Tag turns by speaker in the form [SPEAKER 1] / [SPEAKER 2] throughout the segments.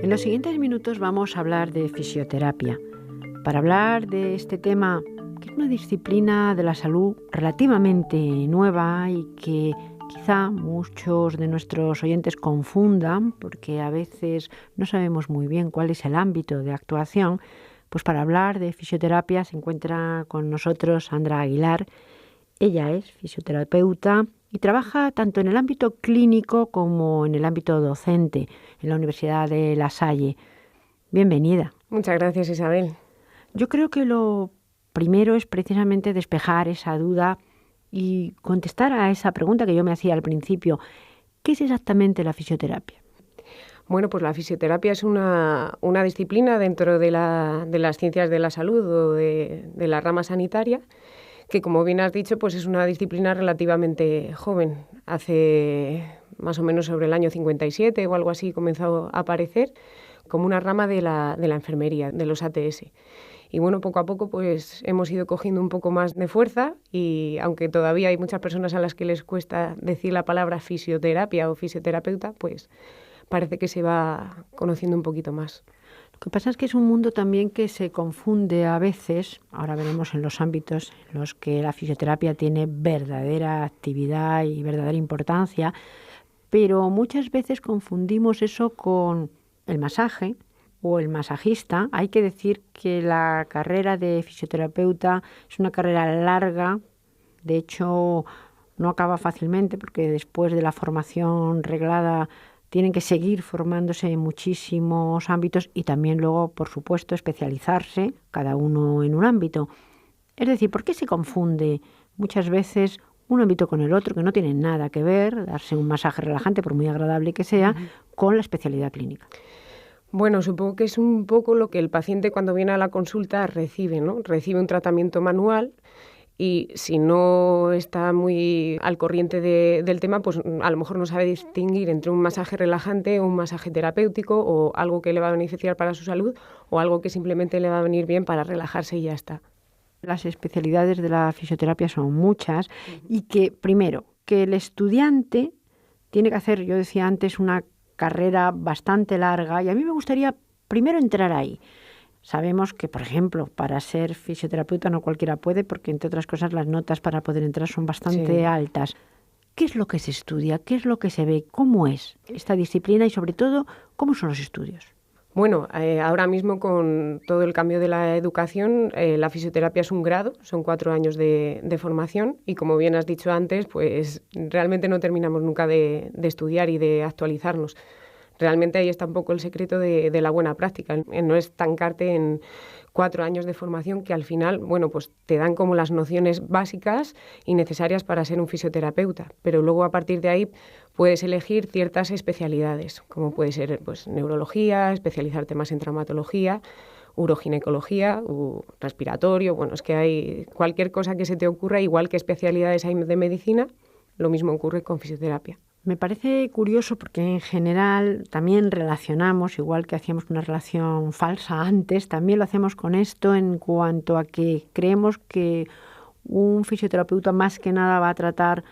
[SPEAKER 1] En los siguientes minutos vamos a hablar de fisioterapia. Para hablar de este tema, que es una disciplina de la salud relativamente nueva y que quizá muchos de nuestros oyentes confundan, porque a veces no sabemos muy bien cuál es el ámbito de actuación, pues para hablar de fisioterapia se encuentra con nosotros Sandra Aguilar. Ella es fisioterapeuta y trabaja tanto en el ámbito clínico como en el ámbito docente en la Universidad de La Salle. Bienvenida.
[SPEAKER 2] Muchas gracias, Isabel.
[SPEAKER 1] Yo creo que lo primero es precisamente despejar esa duda y contestar a esa pregunta que yo me hacía al principio. ¿Qué es exactamente la fisioterapia?
[SPEAKER 2] Bueno, pues la fisioterapia es una disciplina dentro de las ciencias de la salud o de la rama sanitaria, que, como bien has dicho, pues es una disciplina relativamente joven. Hace más o menos sobre el año 57 o algo así comenzó a aparecer como una rama de la enfermería, de los ATS. Y bueno, poco a poco pues hemos ido cogiendo un poco más de fuerza y aunque todavía hay muchas personas a las que les cuesta decir la palabra fisioterapia o fisioterapeuta, pues parece que se va conociendo un poquito más.
[SPEAKER 1] Lo que pasa es que es un mundo también que se confunde a veces, ahora veremos en los ámbitos en los que la fisioterapia tiene verdadera actividad y verdadera importancia, pero muchas veces confundimos eso con el masaje o el masajista. Hay que decir que la carrera de fisioterapeuta es una carrera larga, de hecho no acaba fácilmente porque después de la formación reglada tienen que seguir formándose en muchísimos ámbitos y también luego, por supuesto, especializarse, cada uno en un ámbito. Es decir, ¿por qué se confunde muchas veces un ámbito con el otro que no tienen nada que ver, darse un masaje relajante, por muy agradable que sea, con la especialidad clínica?
[SPEAKER 2] Bueno, supongo que es un poco lo que el paciente cuando viene a la consulta recibe, ¿no? Recibe un tratamiento manual y si no está muy al corriente del tema, pues a lo mejor no sabe distinguir entre un masaje relajante o un masaje terapéutico o algo que le va a beneficiar para su salud o algo que simplemente le va a venir bien para relajarse y ya está.
[SPEAKER 1] Las especialidades de la fisioterapia son muchas y que, primero, que el estudiante tiene que hacer, yo decía antes, una carrera bastante larga y a mí me gustaría primero entrar ahí. Sabemos que, por ejemplo, para ser fisioterapeuta no cualquiera puede porque, entre otras cosas, las notas para poder entrar son bastante altas. ¿Qué es lo que se estudia? ¿Qué es lo que se ve? ¿Cómo es esta disciplina y, sobre todo, cómo son los estudios?
[SPEAKER 2] Bueno, ahora mismo con todo el cambio de la educación, la fisioterapia es un grado, son 4 años de formación y como bien has dicho antes, pues realmente no terminamos nunca de estudiar y de actualizarnos. Realmente ahí está un poco el secreto de la buena práctica, en no estancarte en 4 años de formación que al final, bueno, pues te dan como las nociones básicas y necesarias para ser un fisioterapeuta, pero luego a partir de ahí puedes elegir ciertas especialidades, como puede ser pues neurología, especializarte más en traumatología, uroginecología, respiratorio, bueno, es que hay cualquier cosa que se te ocurra, igual que especialidades hay de medicina, lo mismo ocurre con fisioterapia.
[SPEAKER 1] Me parece curioso porque en general también relacionamos, igual que hacíamos una relación falsa antes, también lo hacemos con esto en cuanto a que creemos que un fisioterapeuta más que nada va a tratar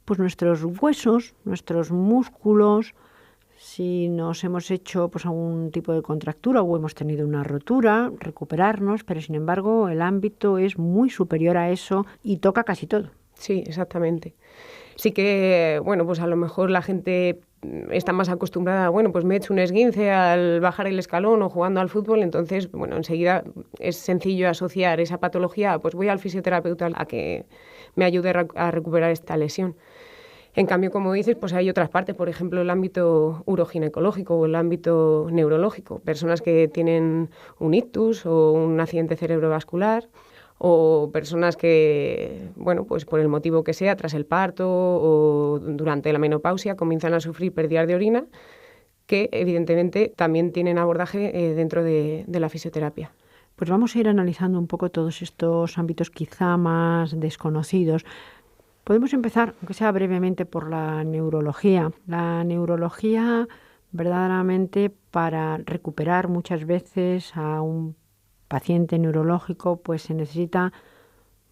[SPEAKER 1] pues nuestros huesos, nuestros músculos, si nos hemos hecho pues algún tipo de contractura o hemos tenido una rotura, recuperarnos, pero sin embargo el ámbito es muy superior a eso y toca casi todo.
[SPEAKER 2] Sí, exactamente. Sí que, bueno, pues a lo mejor la gente está más acostumbrada, bueno, pues me he hecho un esguince al bajar el escalón o jugando al fútbol, entonces, bueno, enseguida es sencillo asociar esa patología, pues voy al fisioterapeuta a que me ayude a recuperar esta lesión. En cambio, como dices, pues hay otras partes, por ejemplo, el ámbito uroginecológico o el ámbito neurológico, personas que tienen un ictus o un accidente cerebrovascular, o personas que, bueno, pues por el motivo que sea, tras el parto o durante la menopausia, comienzan a sufrir pérdidas de orina, que evidentemente también tienen abordaje dentro de la fisioterapia.
[SPEAKER 1] Pues vamos a ir analizando un poco todos estos ámbitos quizá más desconocidos. Podemos empezar, aunque sea brevemente, por la neurología. La neurología, verdaderamente, para recuperar muchas veces a un paciente neurológico, pues se necesita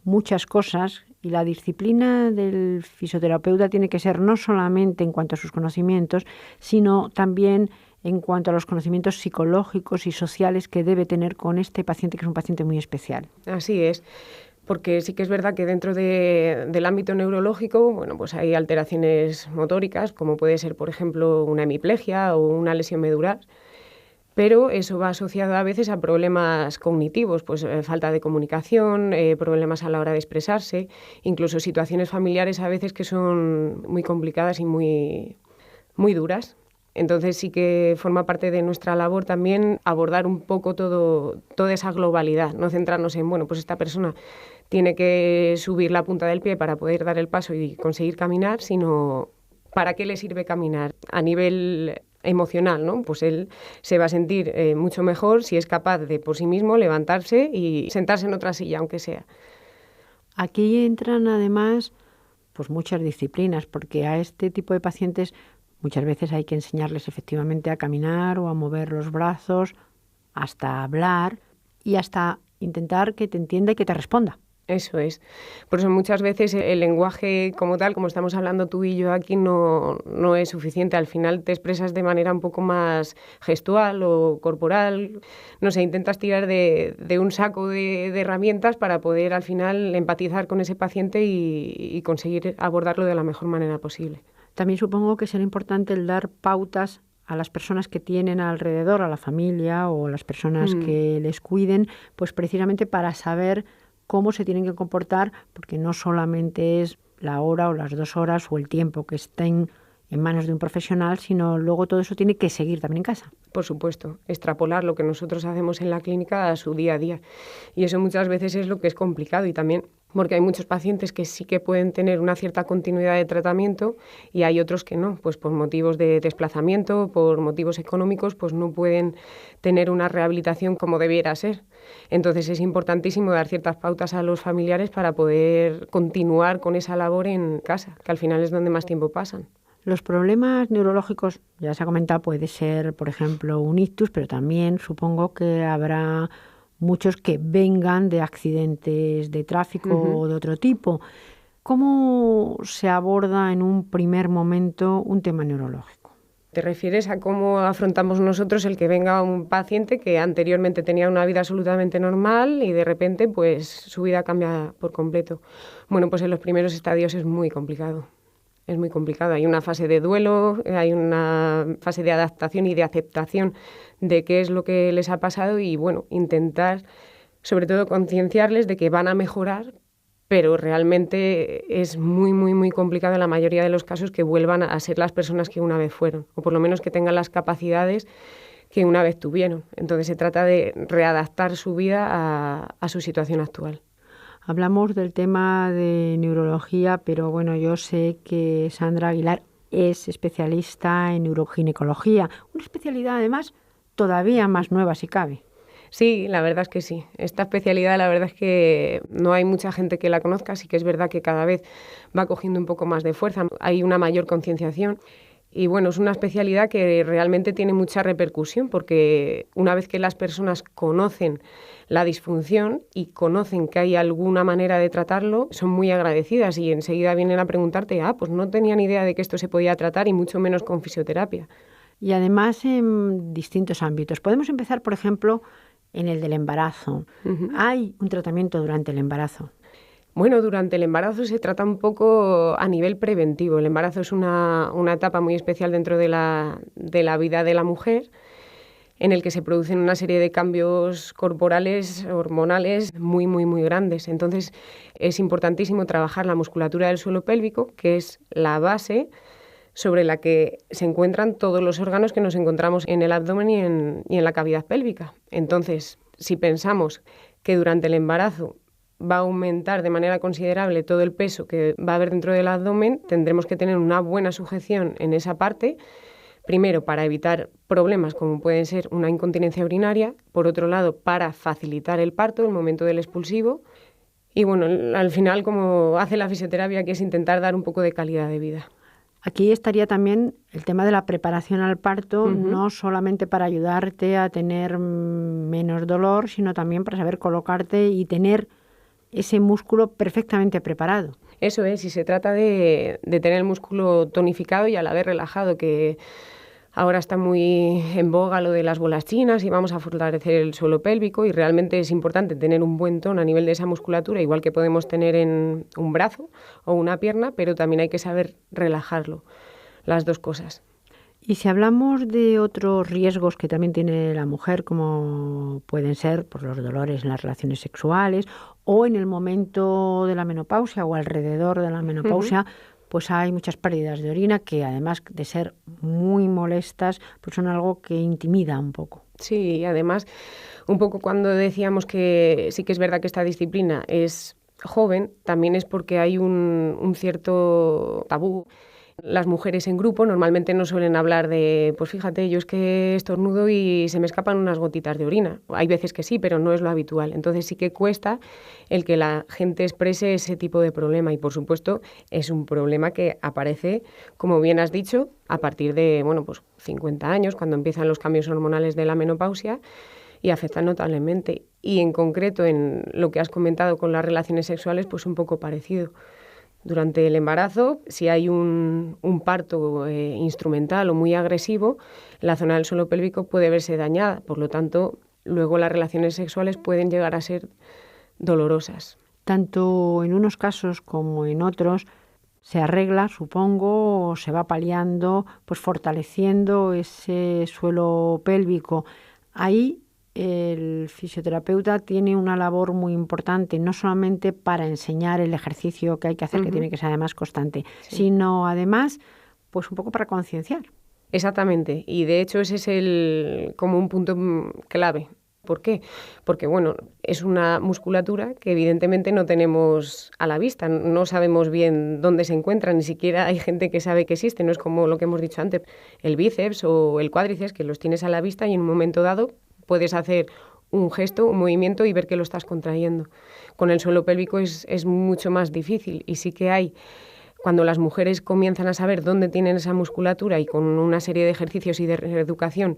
[SPEAKER 1] muchas cosas Y la disciplina del fisioterapeuta tiene que ser no solamente en cuanto a sus conocimientos, sino también en cuanto a los conocimientos psicológicos y sociales que debe tener con este paciente, que es un paciente muy especial.
[SPEAKER 2] Así es. Porque sí que es verdad que dentro del ámbito neurológico, bueno, pues hay alteraciones motóricas, como puede ser, por ejemplo, una hemiplegia o una lesión medular, pero eso va asociado a veces a problemas cognitivos, pues falta de comunicación, problemas a la hora de expresarse, incluso situaciones familiares a veces que son muy complicadas y muy, muy duras. Entonces sí que forma parte de nuestra labor también abordar un poco toda esa globalidad, no centrarnos en, bueno, pues esta persona tiene que subir la punta del pie para poder dar el paso y conseguir caminar, sino ¿para qué le sirve caminar? A nivel emocional, ¿no? Pues él se va a sentir mucho mejor si es capaz de por sí mismo levantarse y sentarse en otra silla, aunque sea.
[SPEAKER 1] Aquí entran además pues muchas disciplinas, porque a este tipo de pacientes muchas veces hay que enseñarles efectivamente a caminar o a mover los brazos, hasta hablar y hasta intentar que te entienda y que te responda.
[SPEAKER 2] Eso es. Por eso muchas veces el lenguaje como tal, como estamos hablando tú y yo aquí, no es suficiente. Al final te expresas de manera un poco más gestual o corporal. No sé, intentas tirar de un saco de herramientas para poder al final empatizar con ese paciente y conseguir abordarlo de la mejor manera posible.
[SPEAKER 1] También supongo que será importante el dar pautas a las personas que tienen alrededor, a la familia o las personas que les cuiden, pues precisamente para saber cómo se tienen que comportar, porque no solamente es la hora o las 2 horas o el tiempo que estén en manos de un profesional, sino luego todo eso tiene que seguir también en casa.
[SPEAKER 2] Por supuesto, extrapolar lo que nosotros hacemos en la clínica a su día a día. Y eso muchas veces es lo que es complicado y también porque hay muchos pacientes que sí que pueden tener una cierta continuidad de tratamiento y hay otros que no, pues por motivos de desplazamiento, por motivos económicos, pues no pueden tener una rehabilitación como debiera ser. Entonces es importantísimo dar ciertas pautas a los familiares para poder continuar con esa labor en casa, que al final es donde más tiempo pasan.
[SPEAKER 1] Los problemas neurológicos, ya se ha comentado, puede ser, por ejemplo, un ictus, pero también supongo que habrá muchos que vengan de accidentes de tráfico o de otro tipo. ¿Cómo se aborda en un primer momento un tema neurológico?
[SPEAKER 2] ¿Te refieres a cómo afrontamos nosotros el que venga un paciente que anteriormente tenía una vida absolutamente normal y de repente pues su vida cambia por completo? Bueno, pues en los primeros estadios es muy complicado. Es muy complicado. Hay una fase de duelo, hay una fase de adaptación y de aceptación de qué es lo que les ha pasado y, bueno, intentar, sobre todo, concienciarles de que van a mejorar, pero realmente es muy, muy, muy complicado en la mayoría de los casos que vuelvan a ser las personas que una vez fueron, o por lo menos que tengan las capacidades que una vez tuvieron. Entonces se trata de readaptar su vida a su situación actual.
[SPEAKER 1] Hablamos del tema de neurología, pero bueno, yo sé que Sandra Aguilar es especialista en neuroginecología, una especialidad además todavía más nueva si cabe.
[SPEAKER 2] Sí, la verdad es que sí. Esta especialidad la verdad es que no hay mucha gente que la conozca, sí que es verdad que cada vez va cogiendo un poco más de fuerza, hay una mayor concienciación. Y bueno, es una especialidad que realmente tiene mucha repercusión porque una vez que las personas conocen la disfunción y conocen que hay alguna manera de tratarlo, son muy agradecidas y enseguida vienen a preguntarte, pues no tenía ni idea de que esto se podía tratar y mucho menos con fisioterapia.
[SPEAKER 1] Y además en distintos ámbitos. Podemos empezar, por ejemplo, en el del embarazo. Hay un tratamiento durante el embarazo.
[SPEAKER 2] Bueno, durante el embarazo se trata un poco a nivel preventivo. El embarazo es una etapa muy especial dentro de la vida de la mujer, en el que se producen una serie de cambios corporales, hormonales, muy, muy, muy grandes. Entonces, es importantísimo trabajar la musculatura del suelo pélvico, que es la base sobre la que se encuentran todos los órganos que nos encontramos en el abdomen y en la cavidad pélvica. Entonces, si pensamos que durante el embarazo va a aumentar de manera considerable todo el peso que va a haber dentro del abdomen, tendremos que tener una buena sujeción en esa parte, primero para evitar problemas como pueden ser una incontinencia urinaria, por otro lado para facilitar el parto, el momento del expulsivo, y bueno, al final como hace la fisioterapia, que es intentar dar un poco de calidad de vida.
[SPEAKER 1] Aquí estaría también el tema de la preparación al parto, no solamente para ayudarte a tener menos dolor, sino también para saber colocarte y tener ese músculo perfectamente preparado.
[SPEAKER 2] Eso es, y se trata de tener el músculo tonificado y a la vez relajado, que ahora está muy en boga lo de las bolas chinas y vamos a fortalecer el suelo pélvico, y realmente es importante tener un buen tono a nivel de esa musculatura, igual que podemos tener en un brazo o una pierna, pero también hay que saber relajarlo, las dos cosas.
[SPEAKER 1] Y si hablamos de otros riesgos que también tiene la mujer, como pueden ser por los dolores en las relaciones sexuales o en el momento de la menopausia o alrededor de la menopausia, pues hay muchas pérdidas de orina que, además de ser muy molestas, pues son algo que intimida un poco.
[SPEAKER 2] Sí, y además, un poco cuando decíamos que sí que es verdad que esta disciplina es joven, también es porque hay un cierto tabú. Las mujeres en grupo normalmente no suelen hablar de, pues fíjate, yo es que estornudo y se me escapan unas gotitas de orina. Hay veces que sí, pero no es lo habitual. Entonces sí que cuesta el que la gente exprese ese tipo de problema, y por supuesto es un problema que aparece, como bien has dicho, a partir de, pues 50 años, cuando empiezan los cambios hormonales de la menopausia, y afectan notablemente. Y en concreto en lo que has comentado con las relaciones sexuales, pues un poco parecido. Durante el embarazo, si hay un parto instrumental o muy agresivo, la zona del suelo pélvico puede verse dañada. Por lo tanto, luego las relaciones sexuales pueden llegar a ser dolorosas.
[SPEAKER 1] Tanto en unos casos como en otros se arregla, supongo, o se va paliando, pues fortaleciendo ese suelo pélvico. Ahí el fisioterapeuta tiene una labor muy importante, no solamente para enseñar el ejercicio que hay que hacer, que tiene que ser además constante, sino además, pues un poco para concienciar.
[SPEAKER 2] Exactamente, y de hecho ese es como un punto clave. ¿Por qué? Porque, es una musculatura que evidentemente no tenemos a la vista, no sabemos bien dónde se encuentra, ni siquiera hay gente que sabe que existe, no es como lo que hemos dicho antes, el bíceps o el cuádriceps, que los tienes a la vista y en un momento dado puedes hacer un gesto, un movimiento y ver que lo estás contrayendo. Con el suelo pélvico es mucho más difícil, y sí que hay, cuando las mujeres comienzan a saber dónde tienen esa musculatura y con una serie de ejercicios y de reeducación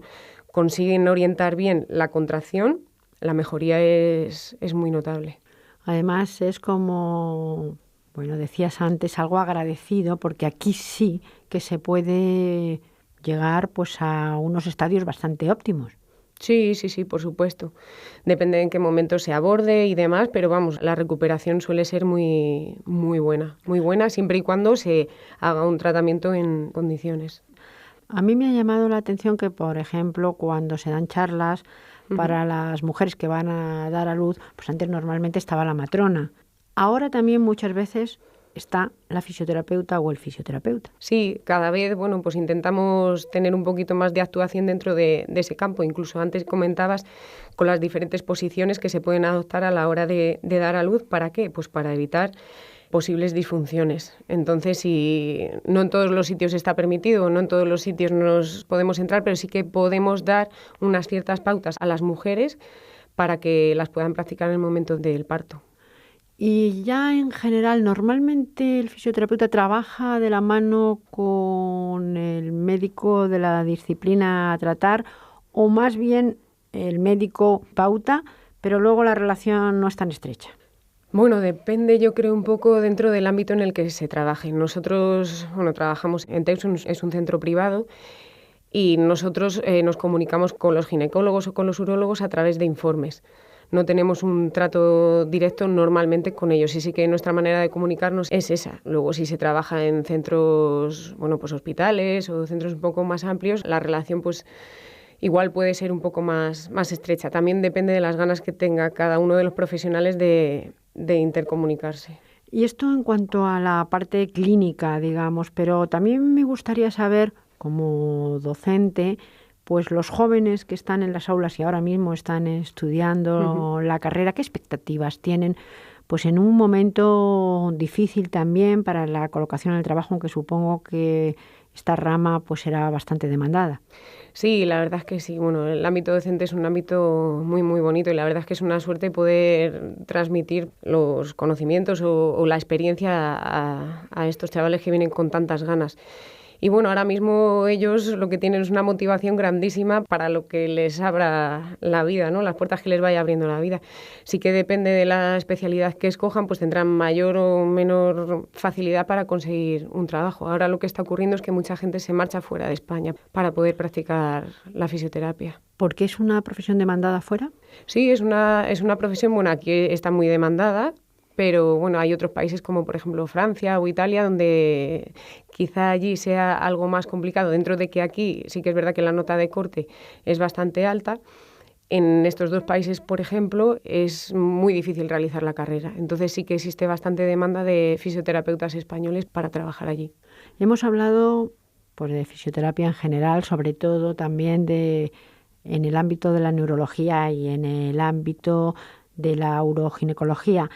[SPEAKER 2] consiguen orientar bien la contracción, la mejoría es muy notable.
[SPEAKER 1] Además es como, decías antes, algo agradecido, porque aquí sí que se puede llegar pues a unos estadios bastante óptimos.
[SPEAKER 2] Sí, por supuesto. Depende de en qué momento se aborde y demás, pero la recuperación suele ser muy buena, siempre y cuando se haga un tratamiento en condiciones.
[SPEAKER 1] A mí me ha llamado la atención que, por ejemplo, cuando se dan charlas para las mujeres que van a dar a luz, pues antes normalmente estaba la matrona. Ahora también muchas veces está la fisioterapeuta o el fisioterapeuta.
[SPEAKER 2] Sí, cada vez, pues intentamos tener un poquito más de actuación dentro de ese campo. Incluso antes comentabas con las diferentes posiciones que se pueden adoptar a la hora de dar a luz. ¿Para qué? Pues para evitar posibles disfunciones. Entonces, si no en todos los sitios está permitido, no en todos los sitios nos podemos entrar, pero sí que podemos dar unas ciertas pautas a las mujeres para que las puedan practicar en el momento del parto.
[SPEAKER 1] Y ya en general, normalmente el fisioterapeuta trabaja de la mano con el médico de la disciplina a tratar, o más bien el médico pauta, pero luego la relación no es tan estrecha.
[SPEAKER 2] Depende, yo creo, un poco dentro del ámbito en el que se trabaje. Nosotros, trabajamos en Teuson, es un centro privado, y nosotros nos comunicamos con los ginecólogos o con los urólogos a través de informes. No tenemos un trato directo normalmente con ellos, y sí que nuestra manera de comunicarnos es esa. Luego, si se trabaja en centros, pues hospitales o centros un poco más amplios, la relación pues igual puede ser un poco más estrecha. También depende de las ganas que tenga cada uno de los profesionales de intercomunicarse.
[SPEAKER 1] Y esto en cuanto a la parte clínica, digamos, pero también me gustaría saber, como docente, pues los jóvenes que están en las aulas y ahora mismo están estudiando la carrera, ¿qué expectativas tienen? Pues en un momento difícil también para la colocación en el trabajo, aunque supongo que esta rama pues será bastante demandada.
[SPEAKER 2] Sí, la verdad es que sí. El ámbito docente es un ámbito muy bonito, y la verdad es que es una suerte poder transmitir los conocimientos o la experiencia a estos chavales que vienen con tantas ganas. Y bueno, ahora mismo ellos lo que tienen es una motivación grandísima para lo que les abra la vida, ¿no? Las puertas que les vaya abriendo la vida. Sí que depende de la especialidad que escojan, pues tendrán mayor o menor facilidad para conseguir un trabajo. Ahora lo que está ocurriendo es que mucha gente se marcha fuera de España para poder practicar la fisioterapia.
[SPEAKER 1] ¿Por qué es una profesión demandada fuera?
[SPEAKER 2] Sí, es una profesión, bueno, aquí está muy demandada, pero bueno, hay otros países como por ejemplo Francia o Italia donde quizá allí sea algo más complicado, dentro de que aquí sí que es verdad que la nota de corte es bastante alta. En estos dos países, por ejemplo, es muy difícil realizar la carrera. Entonces sí que existe bastante demanda de fisioterapeutas españoles para trabajar allí.
[SPEAKER 1] Hemos hablado pues, de fisioterapia en general, sobre todo también en el ámbito de la neurología y en el ámbito de la uroginecología.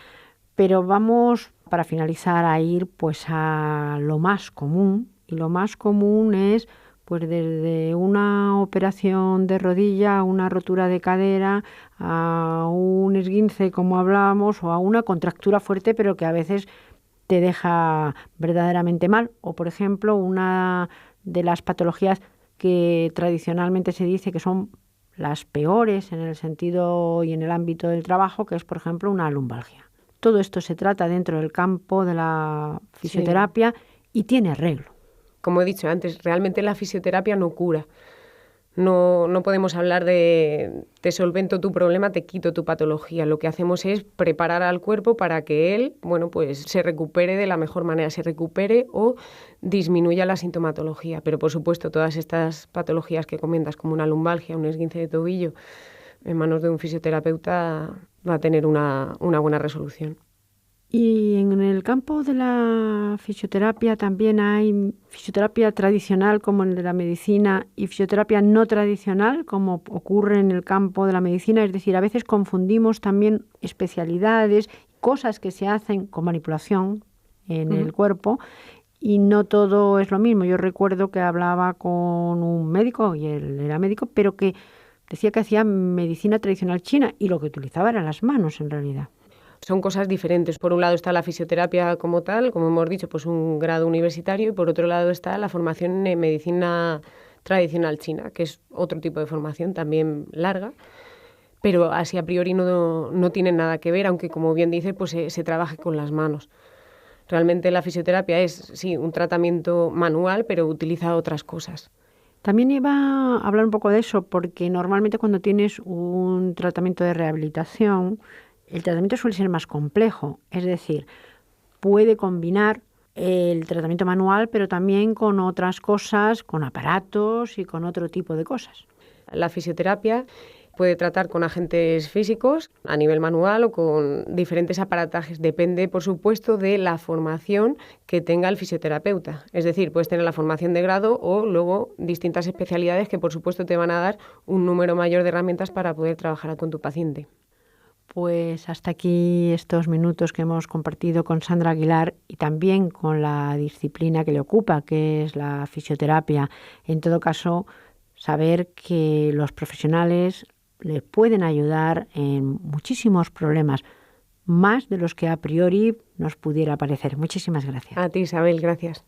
[SPEAKER 1] Pero vamos, para finalizar, a ir pues a lo más común. Y lo más común es pues desde una operación de rodilla, a una rotura de cadera, a un esguince, como hablábamos, o a una contractura fuerte, pero que a veces te deja verdaderamente mal. O, por ejemplo, una de las patologías que tradicionalmente se dice que son las peores en el sentido y en el ámbito del trabajo, que es, por ejemplo, una lumbalgia. Todo esto se trata dentro del campo de la fisioterapia y tiene arreglo.
[SPEAKER 2] Como he dicho antes, realmente la fisioterapia no cura. No podemos hablar de te solvento tu problema, te quito tu patología. Lo que hacemos es preparar al cuerpo para que él, bueno, pues se recupere de la mejor manera, se recupere o disminuya la sintomatología. Pero por supuesto, todas estas patologías que comentas, como una lumbalgia, un esguince de tobillo, en manos de un fisioterapeuta va a tener una buena resolución.
[SPEAKER 1] Y en el campo de la fisioterapia también hay fisioterapia tradicional como el de la medicina y fisioterapia no tradicional como ocurre en el campo de la medicina. Es decir, a veces confundimos también especialidades, cosas que se hacen con manipulación en el cuerpo y no todo es lo mismo. Yo recuerdo que hablaba con un médico y él era médico, pero que decía que hacía medicina tradicional china y lo que utilizaba eran las manos en realidad.
[SPEAKER 2] Son cosas diferentes. Por un lado está la fisioterapia como tal, como hemos dicho, pues un grado universitario, y por otro lado está la formación en medicina tradicional china, que es otro tipo de formación también larga, pero así a priori no tienen nada que ver, aunque como bien dice, pues se trabaje con las manos. Realmente la fisioterapia es, sí, un tratamiento manual, pero utiliza otras cosas.
[SPEAKER 1] También iba a hablar un poco de eso, porque normalmente cuando tienes un tratamiento de rehabilitación, el tratamiento suele ser más complejo, es decir, puede combinar el tratamiento manual, pero también con otras cosas, con aparatos y con otro tipo de cosas.
[SPEAKER 2] La fisioterapia puede tratar con agentes físicos a nivel manual o con diferentes aparatajes. Depende, por supuesto, de la formación que tenga el fisioterapeuta. Es decir, puedes tener la formación de grado o luego distintas especialidades que, por supuesto, te van a dar un número mayor de herramientas para poder trabajar con tu paciente.
[SPEAKER 1] Pues hasta aquí estos minutos que hemos compartido con Sandra Aguilar y también con la disciplina que le ocupa, que es la fisioterapia. En todo caso, saber que los profesionales le pueden ayudar en muchísimos problemas, más de los que a priori nos pudiera parecer. Muchísimas gracias.
[SPEAKER 2] A ti, Isabel, gracias.